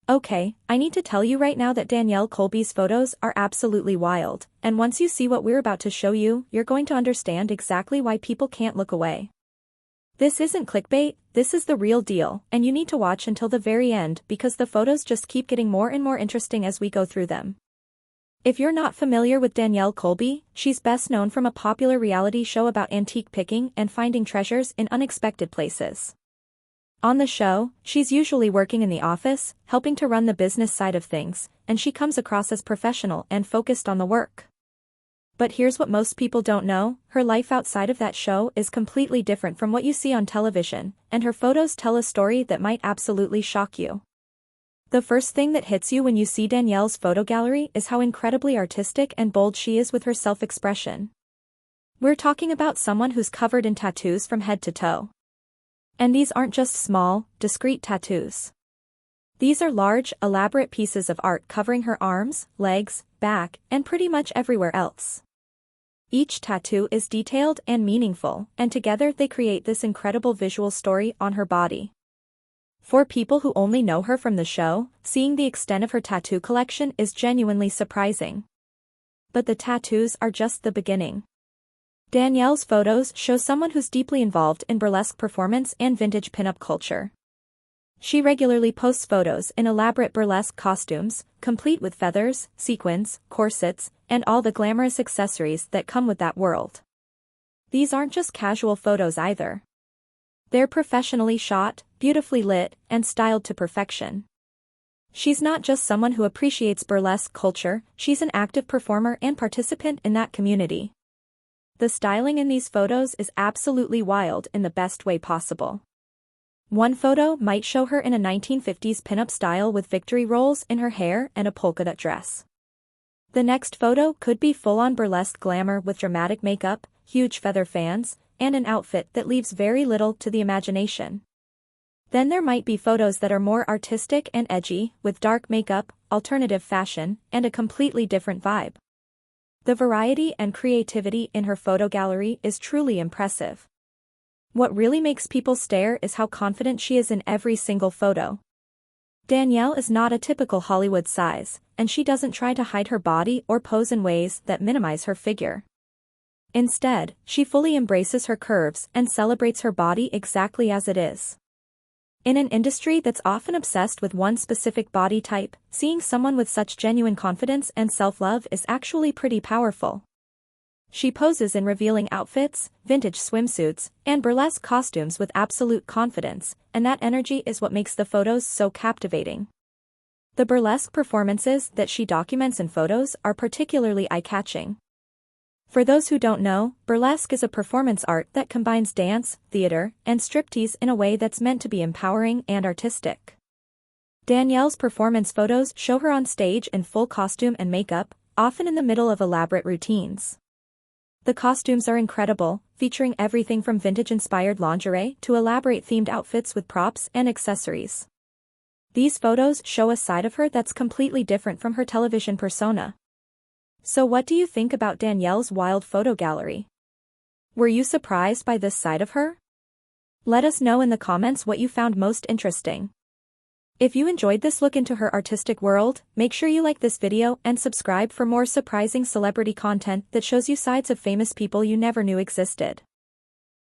Okay, I need to tell you right now that Danielle Colby's photos are absolutely wild, and once you see what we're about to show you, you're going to understand exactly why people can't look away. This isn't clickbait, this is the real deal, and you need to watch until the very end because the photos just keep getting more and more interesting as we go through them. If you're not familiar with Danielle Colby, she's best known from a popular reality show about antique picking and finding treasures in unexpected places. On the show, she's usually working in the office, helping to run the business side of things, and she comes across as professional and focused on the work. But here's what most people don't know, her life outside of that show is completely different from what you see on television, and her photos tell a story that might absolutely shock you. The first thing that hits you when you see Danielle's photo gallery is how incredibly artistic and bold she is with her self-expression. We're talking about someone who's covered in tattoos from head to toe. And these aren't just small, discreet tattoos. These are large, elaborate pieces of art covering her arms, legs, back, and pretty much everywhere else. Each tattoo is detailed and meaningful, and together they create this incredible visual story on her body. For people who only know her from the show, seeing the extent of her tattoo collection is genuinely surprising. But the tattoos are just the beginning. Danielle's photos show someone who's deeply involved in burlesque performance and vintage pinup culture. She regularly posts photos in elaborate burlesque costumes, complete with feathers, sequins, corsets, and all the glamorous accessories that come with that world. These aren't just casual photos either. They're professionally shot, beautifully lit, and styled to perfection. She's not just someone who appreciates burlesque culture, she's an active performer and participant in that community. The styling in these photos is absolutely wild in the best way possible. One photo might show her in a 1950s pinup style with victory rolls in her hair and a polka dot dress. The next photo could be full-on burlesque glamour with dramatic makeup, huge feather fans, and an outfit that leaves very little to the imagination. Then there might be photos that are more artistic and edgy, with dark makeup, alternative fashion, and a completely different vibe. The variety and creativity in her photo gallery is truly impressive. What really makes people stare is how confident she is in every single photo. Danielle is not a typical Hollywood size, and she doesn't try to hide her body or pose in ways that minimize her figure. Instead, she fully embraces her curves and celebrates her body exactly as it is. In an industry that's often obsessed with one specific body type, seeing someone with such genuine confidence and self-love is actually pretty powerful. She poses in revealing outfits, vintage swimsuits, and burlesque costumes with absolute confidence, and that energy is what makes the photos so captivating. The burlesque performances that she documents in photos are particularly eye-catching. For those who don't know, burlesque is a performance art that combines dance, theater, and striptease in a way that's meant to be empowering and artistic. Danielle's performance photos show her on stage in full costume and makeup, often in the middle of elaborate routines. The costumes are incredible, featuring everything from vintage-inspired lingerie to elaborate themed outfits with props and accessories. These photos show a side of her that's completely different from her television persona. So what do you think about Danielle's wild photo gallery? Were you surprised by this side of her? Let us know in the comments what you found most interesting. If you enjoyed this look into her artistic world, make sure you like this video and subscribe for more surprising celebrity content that shows you sides of famous people you never knew existed.